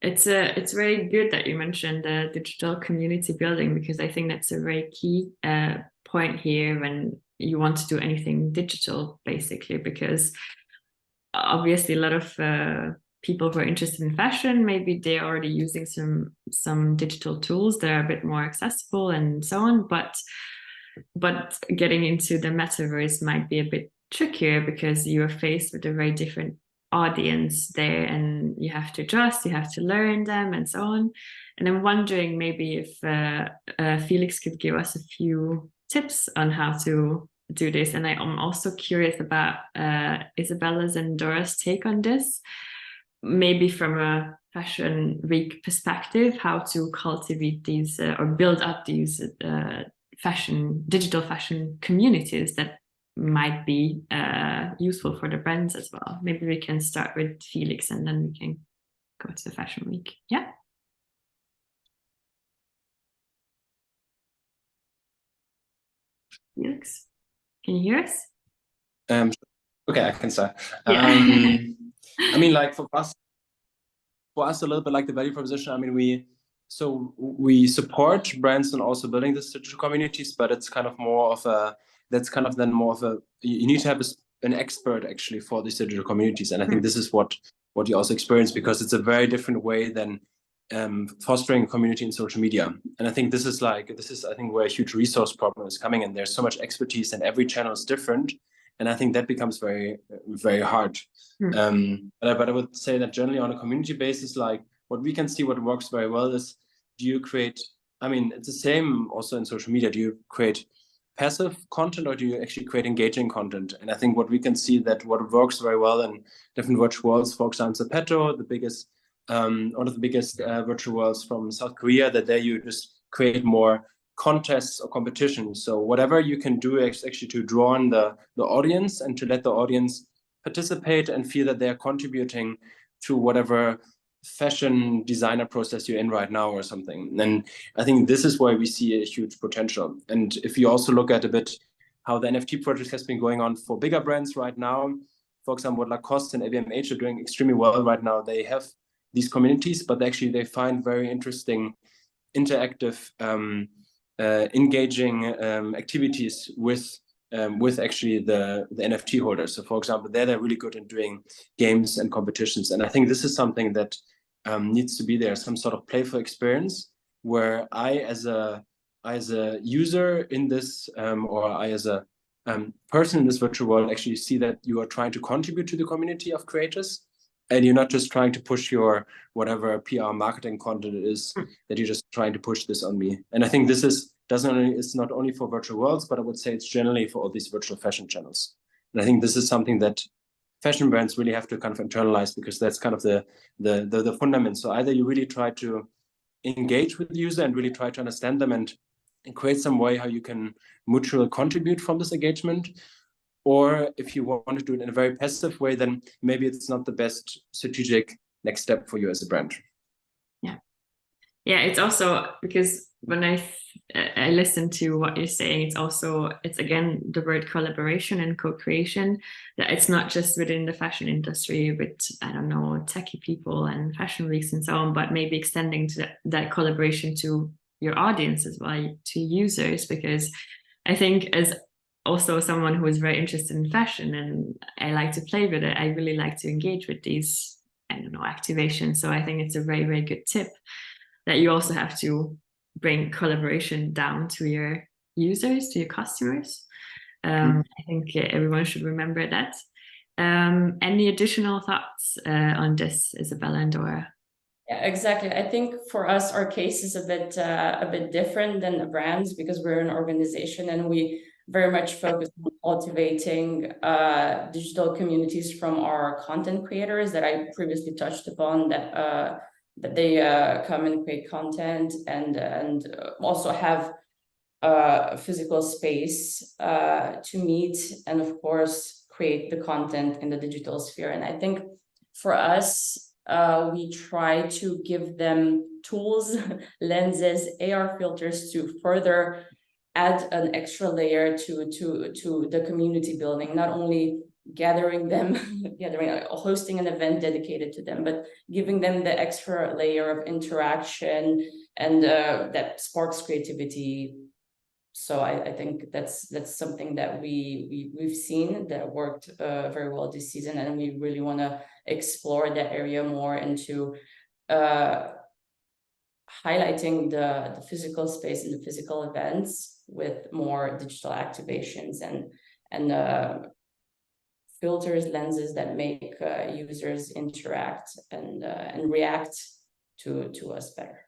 It's very good that you mentioned the digital community building, because I think that's a very key point here when you want to do anything digital, basically, because obviously a lot of people who are interested in fashion, maybe they're already using some digital tools that are a bit more accessible and so on, but getting into the metaverse might be a bit trickier because you are faced with a very different audience there, and you have to adjust, you have to learn them and so on. And I'm wondering maybe if Felix could give us a few tips on how to do this. And I'm also curious about Isabella's and Dora's take on this, maybe from a fashion week perspective, how to cultivate these or build up these digital fashion communities that might be useful for the brands as well. Maybe we can start with Felix and then we can go to the fashion week. Yeah. Felix, can you hear us? Okay, I can start. Yeah. I mean, like for us a little bit like the value proposition. I mean, we support brands and also building these digital communities, but it's kind of more of a, that's kind of then more of a, you need to have an expert actually for these digital communities. And I think this is what you also experience, because it's a very different way than fostering a community in social media. And I think this is I think where a huge resource problem is coming in. There's so much expertise and every channel is different. And I think that becomes very, very hard. But I would say that generally on a community basis, like what we can see, what works very well is do you create, I mean, it's the same also in social media. Do you create passive content or do you actually create engaging content? And I think what we can see that what works very well in different virtual worlds, for example, Petto, the biggest, one of the biggest virtual worlds from South Korea, that there you just create more contests or competitions. So whatever you can do is actually to draw on the audience and to let the audience participate and feel that they're contributing to whatever fashion designer process you're in right now or something. And I think this is where we see a huge potential. And if you also look at a bit how the NFT project has been going on for bigger brands right now, for example, Lacoste and LVMH are doing extremely well right now. They have these communities, but actually they find very interesting, interactive, engaging activities with actually the NFT holders. So for example, they're really good in doing games and competitions. And I think this is something that needs to be there, some sort of playful experience where I as a user in this, or I as a person in this virtual world actually see that you are trying to contribute to the community of creators. And you're not just trying to push your whatever PR marketing content it is, that you're just trying to push this on me. And I think this is it's not only for virtual worlds, but I would say it's generally for all these virtual fashion channels. And I think this is something that fashion brands really have to kind of internalize, because that's kind of the fundament. So either you really try to engage with the user and really try to understand them and create some way how you can mutually contribute from this engagement. Or if you want to do it in a very passive way, then maybe it's not the best strategic next step for you as a brand. Yeah, it's also because when I listen to what you're saying, it's again the word collaboration and co-creation, that it's not just within the fashion industry with, I don't know, techie people and fashion weeks and so on, but maybe extending to that collaboration to your audience as well, to users, because I think as also someone who is very interested in fashion and I like to play with it, I really like to engage with these, I don't know, activations. So I think it's a very, very good tip that you also have to bring collaboration down to your users, to your customers. I think everyone should remember that. Any additional thoughts on this, Isabella and Dora? Yeah, exactly. I think for us, our case is a bit different than the brands, because we're an organization and we very much focus on cultivating digital communities from our content creators that I previously touched upon, that they come and create content and also have a physical space to meet and of course create the content in the digital sphere. And I think for us, we try to give them tools, lenses, AR filters to further add an extra layer to the community building, not only gathering them, hosting an event dedicated to them, but giving them the extra layer of interaction and that sparks creativity. So I think that's something that we've seen that worked very well this season, and we really want to explore that area more into highlighting the physical space and the physical events with more digital activations and filters, lenses that make users interact and react to us better.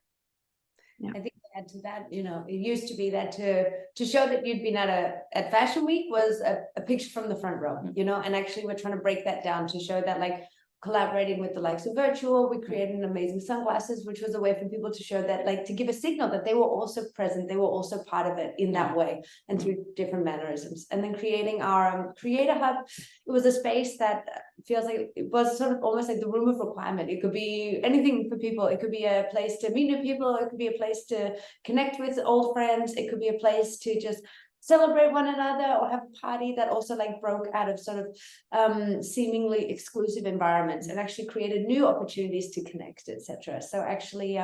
Yeah. I think to add to that, it used to be that to show that you'd been at Fashion Week was a picture from the front row, and actually we're trying to break that down to show that, like, collaborating with the likes of Virtuall, we created an amazing sunglasses, which was a way for people to show that, like, to give a signal that they were also present, they were also part of it in that way and through different mannerisms. And then creating our creator hub, it was a space that feels like it was sort of almost like the room of requirement. It could be anything for people. It could be a place to meet new people. It could be a place to connect with old friends. It could be a place to just celebrate one another or have a party that also, like, broke out of sort of seemingly exclusive environments and actually created new opportunities to connect, etc. So actually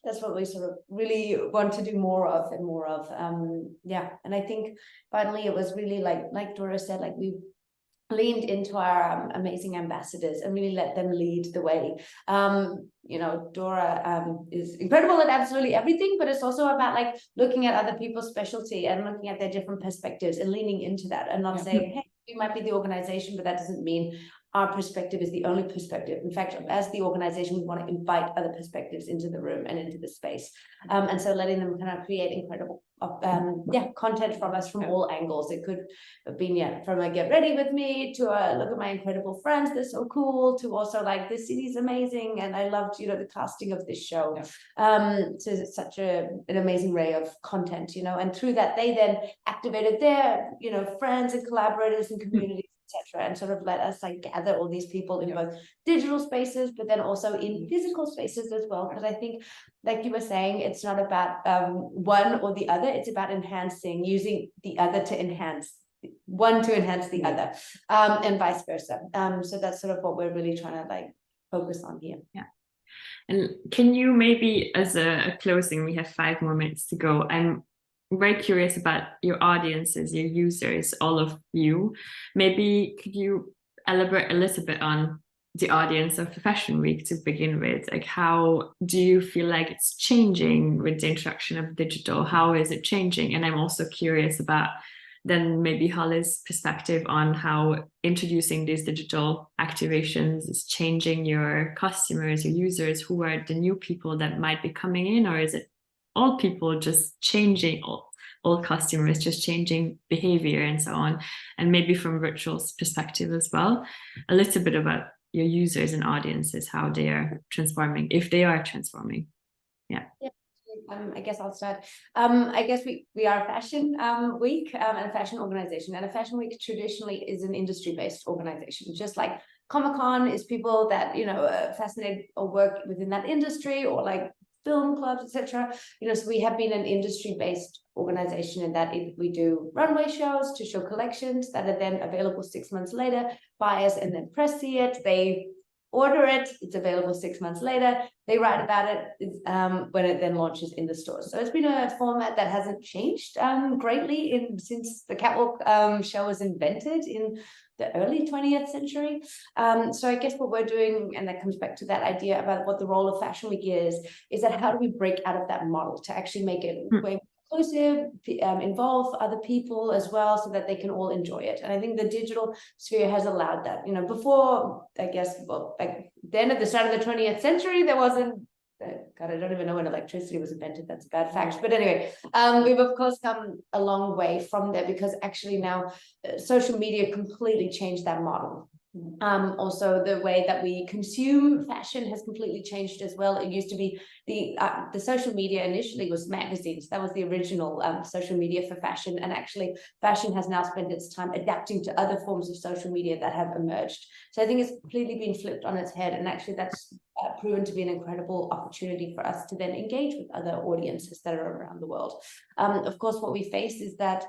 that's what we sort of really want to do more of. And I think finally it was really like Dora said, like, we leaned into our amazing ambassadors and really let them lead the way. Dora is incredible at absolutely everything, but it's also about, like, looking at other people's specialty and looking at their different perspectives and leaning into that and not saying, hey, we might be the organization, but that doesn't mean our perspective is the only perspective. In fact, as the organization, we want to invite other perspectives into the room and into the space. And so letting them kind of create incredible content from us from all angles. It could have been from a get ready with me to a look at my incredible friends, they're so cool, to also like this city's amazing and I loved the casting of this show. So such an amazing array of content, and through that they then activated their friends and collaborators and communities, etc., and sort of let us like gather all these people in both digital spaces but then also in physical spaces as well, because I think, like you were saying, it's not about one or the other, it's about using the other to enhance one to enhance the other, and vice versa. So that's sort of what we're really trying to like focus on here. And can you maybe, as a closing, we have 5 more minutes to go, I'm very curious about your audiences, your users, all of you. Maybe could you elaborate a little bit on the audience of the Fashion Week to begin with? Like, how do you feel like it's changing with the introduction of digital? How is it changing? And I'm also curious about then maybe Holly's perspective on how introducing these digital activations is changing your customers, your users, who are the new people that might be coming in, or is it all people just changing, all customers just changing behavior and so on? And maybe from Virtual's perspective as well, a little bit about your users and audiences, how they are transforming, if they are transforming. I guess I'll start. I guess we are a fashion week and a fashion organization, and a fashion week traditionally is an industry-based organization, just like Comic-Con is people that fascinated or work within that industry, or like film clubs, etc. So we have been an industry-based organization in that we do runway shows to show collections that are then available 6 months later. Buyers and then press see it, they order it, it's available 6 months later, they write about it when it then launches in the stores. So it's been a format that hasn't changed greatly since the catwalk show was invented in the early 20th century. So I guess what we're doing, and that comes back to that idea about what the role of Fashion Week is that how do we break out of that model to actually make it way inclusive, involve other people as well, so that they can all enjoy it. And I think the digital sphere has allowed that. Before, I guess, back then at the start of the 20th century, there wasn't, God, I don't even know when electricity was invented. That's a bad fact. But anyway, we've of course come a long way from there, because actually now social media completely changed that model. Also, the way that we consume fashion has completely changed as well. It used to be the social media initially was magazines. That was the original social media for fashion. And actually, fashion has now spent its time adapting to other forms of social media that have emerged. So I think it's completely been flipped on its head. And actually, that's proven to be an incredible opportunity for us to then engage with other audiences that are around the world. Of course, what we face is that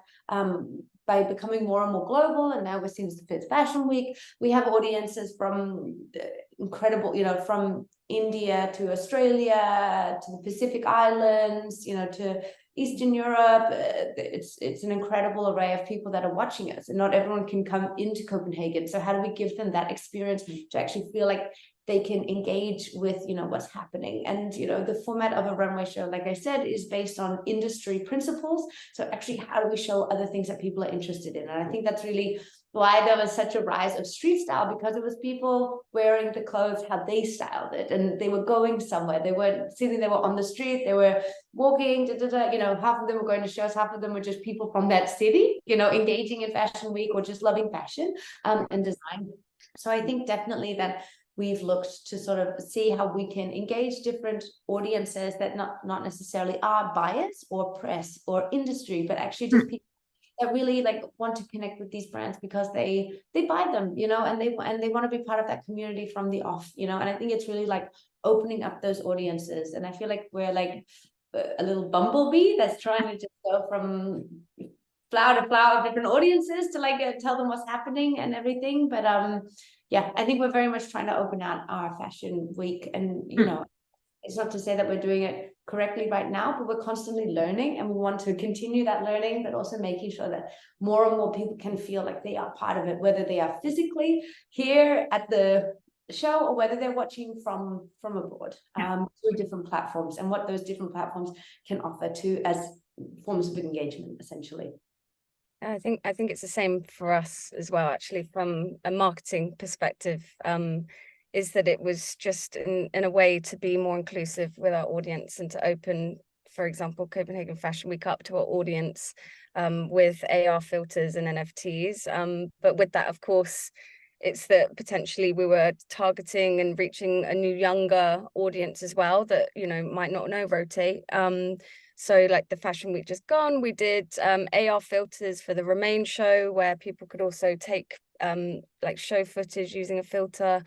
by becoming more and more global, and now we're seeing the 5th Fashion Week, we have audiences from incredible, from India to Australia to the Pacific Islands, to Eastern Europe. It's an incredible array of people that are watching us, and not everyone can come into Copenhagen. So how do we give them that experience to actually feel like they can engage with what's happening? And the format of a runway show, like I said, is based on industry principles. So actually, how do we show other things that people are interested in? And I think that's really why there was such a rise of street style, because it was people wearing the clothes how they styled it, and they were going somewhere. They weren't sitting, they were on the street, they were walking, half of them were going to shows, half of them were just people from that city, engaging in Fashion Week or just loving fashion and design. So I think definitely that we've looked to sort of see how we can engage different audiences that not necessarily are buyers or press or industry, but actually just people that really want to connect with these brands because they buy them, and they want to be part of that community from the off, and I think it's really opening up those audiences. And I feel like we're a little bumblebee that's trying to just go from flower to flower of different audiences to tell them what's happening and everything. But I think we're very much trying to open out our Fashion Week, and it's not to say that we're doing it correctly right now, but we're constantly learning, and we want to continue that learning, but also making sure that more and more people can feel like they are part of it, whether they are physically here at the show or whether they're watching from abroad, through different platforms, and what those different platforms can offer to as forms of engagement, essentially. I think it's the same for us as well, actually, from a marketing perspective, is that it was just in a way to be more inclusive with our audience and to open, for example, Copenhagen Fashion Week up to our audience with AR filters and NFTs. But with that, of course, it's that potentially we were targeting and reaching a new younger audience as well that, you know, might not know Rotate. So like the Fashion Week just gone, we did AR filters for the Remain show where people could also take like show footage using a filter.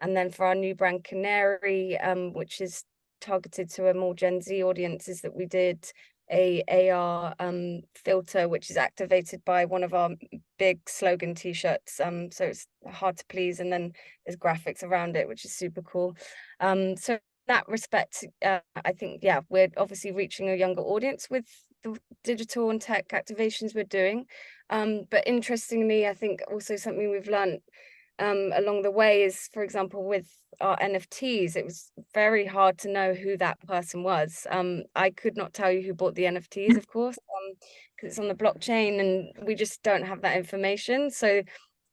And then for our new brand Cannari, which is targeted to a more Gen Z audience, is that we did a AR filter which is activated by one of our big slogan t-shirts, so it's hard to please, and then there's graphics around it, which is super cool. So in that respect, I think, yeah, we're obviously reaching a younger audience with the digital and tech activations we're doing, but interestingly, I think also something we've learned along the way is, for example, with our NFTs, it was very hard to know who that person was. I could not tell you who bought the NFTs, of course, because it's on the blockchain and we just don't have that information. So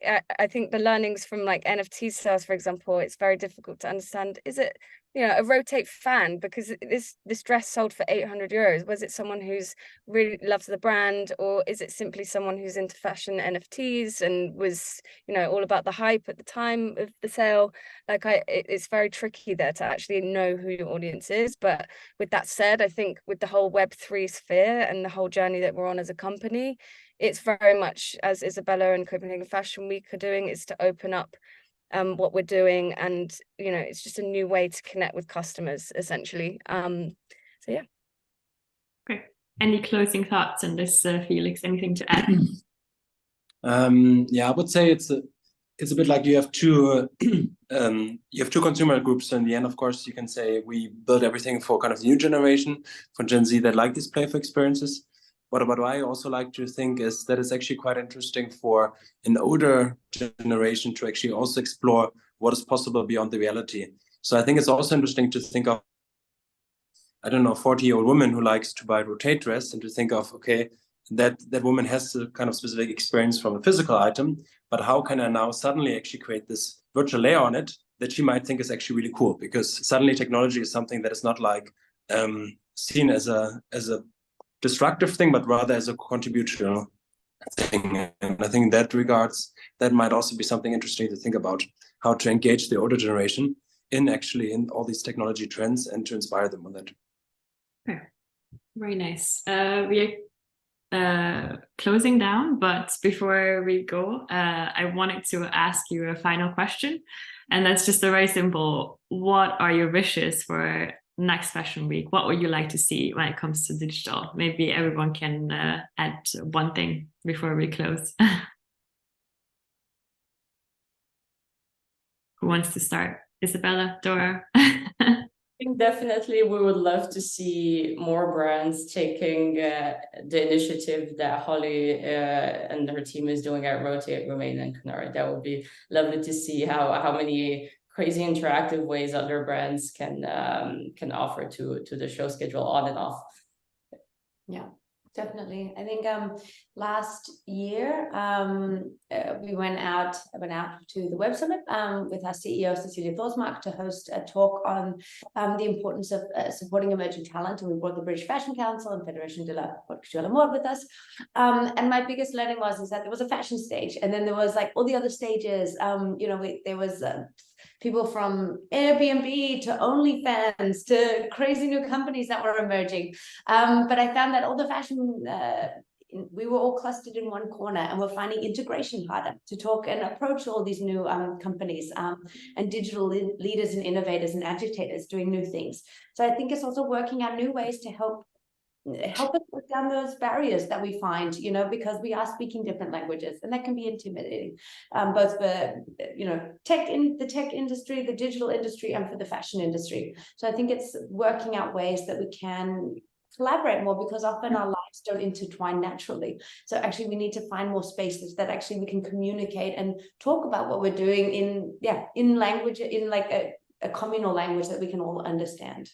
I think the learnings from like NFT sales, for example, it's very difficult to understand. Is it, you know, a Rotate fan because this dress sold for 800 euros? Was it someone who's really loves the brand, or is it simply someone who's into fashion NFTs and was, you know, all about the hype at the time of the sale? Like it's very tricky there to actually know who your audience is. But with that said, I think with the whole Web3 sphere and the whole journey that we're on as a company, it's very much, as Isabella and Copenhagen Fashion Week are doing, is to open up what we're doing, and you know, it's just a new way to connect with customers, essentially. So yeah. Great. Any closing thoughts on this, Felix? Anything to add? Yeah, I would say it's a bit like you have two consumer groups. In the end, of course, you can say we build everything for kind of the new generation, for Gen Z that like these playful experiences. But what I also like to think is that it's actually quite interesting for an older generation to actually also explore what is possible beyond the reality. So I think it's also interesting to think of, I don't know, 40-year-old woman who likes to buy a Rotate dress, and to think of, okay, that woman has a kind of specific experience from a physical item, but how can I now suddenly actually create this virtual layer on it that she might think is actually really cool? Because suddenly technology is something that is not like seen as a destructive thing, but rather as a contributional thing. And I think in that regards, that might also be something interesting to think about, how to engage the older generation in all these technology trends and to inspire them on that. Okay. Very nice. We are closing down, but before we go, I wanted to ask you a final question, and that's just a very simple: what are your wishes for next Fashion Week? What would you like to see when it comes to digital? Maybe everyone can add one thing before we close. Who wants to start? Isabella, Dora? I think definitely we would love to see more brands taking the initiative that Holly and her team is doing at Rotate, Remain, and Cannari. That would be lovely to see how many crazy interactive ways other brands can offer to the show schedule on and off. Yeah, definitely. I think last year we went out to the Web Summit with our CEO Cecilia Thorsmark to host a talk on the importance of supporting emerging talent, and we brought the British Fashion Council and Fédération de la Haute Couture à la Mode with us. And my biggest learning is that there was a fashion stage, and then there was like all the other stages. You know, there was people from Airbnb to OnlyFans to crazy new companies that were emerging. But I found that all the fashion, we were all clustered in one corner, and we're finding integration harder to talk and approach all these new companies and digital leaders and innovators and agitators doing new things. So I think it's also working out new ways to help us break down those barriers that we find, you know, because we are speaking different languages, and that can be intimidating, both for, you know, the tech industry, the digital industry, and for the fashion industry. So I think it's working out ways that we can collaborate more, because often our lives don't intertwine naturally. So actually we need to find more spaces that actually we can communicate and talk about what we're doing in language, in like a communal language that we can all understand.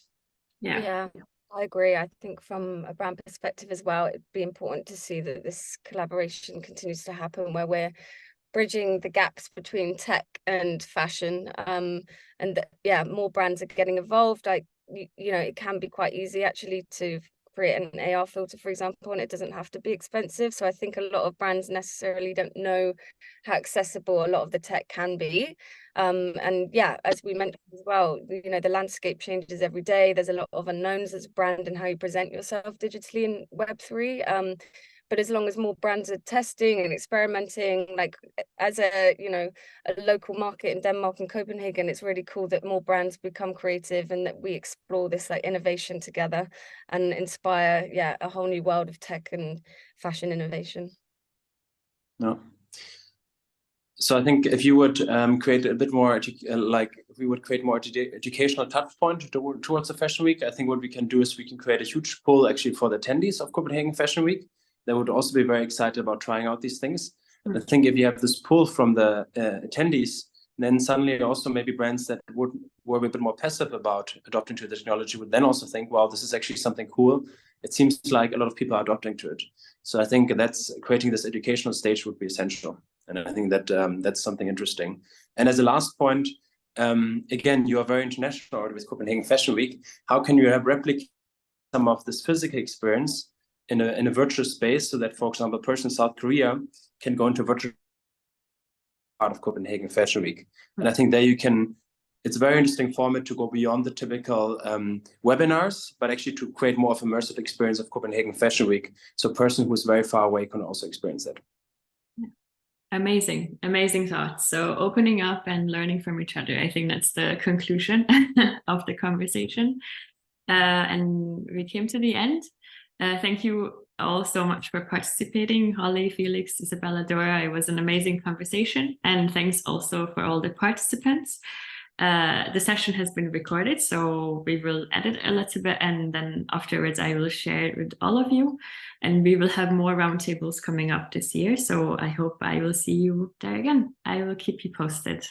Yeah. I agree. I think from a brand perspective as well, it'd be important to see that this collaboration continues to happen where we're bridging the gaps between tech and fashion. And yeah, more brands are getting involved. Like, you know, it can be quite easy actually to create an AR filter, for example, and it doesn't have to be expensive. So I think a lot of brands necessarily don't know how accessible a lot of the tech can be. And yeah, as we mentioned as well, you know, the landscape changes every day. There's a lot of unknowns as a brand and how you present yourself digitally in Web3. But as long as more brands are testing and experimenting, like as a, you know, a local market in Denmark and Copenhagen, it's really cool that more brands become creative and that we explore this like innovation together and inspire, yeah, a whole new world of tech and fashion innovation. No. So I think if you would create a bit more, like if we would create more educational touch point towards the Fashion Week, I think what we can do is we can create a huge pull actually for the attendees of Copenhagen Fashion Week. They would also be very excited about trying out these things. I think if you have this pull from the attendees, then suddenly also maybe brands that were a bit more passive about adopting to the technology would then also think, wow, this is actually something cool. It seems like a lot of people are adopting to it. So I think that's creating this educational stage would be essential. And I think that that's something interesting. And as a last point, again, you are very international already with Copenhagen Fashion Week. How can you replicate some of this physical experience in a virtual space so that, for example, a person in South Korea can go into a virtual part of Copenhagen Fashion Week? And I think there you can, it's a very interesting format to go beyond the typical webinars, but actually to create more of an immersive experience of Copenhagen Fashion Week. So a person who's very far away can also experience that. Amazing, amazing thoughts. So opening up and learning from each other. I think that's the conclusion of the conversation. And we came to the end. Thank you all so much for participating, Holly, Felix, Isabella, Dora. It was an amazing conversation. And thanks also for all the participants. The session has been recorded, so we will edit a little bit and then afterwards I will share it with all of you. And we will have more roundtables coming up this year. So I hope I will see you there again. I will keep you posted.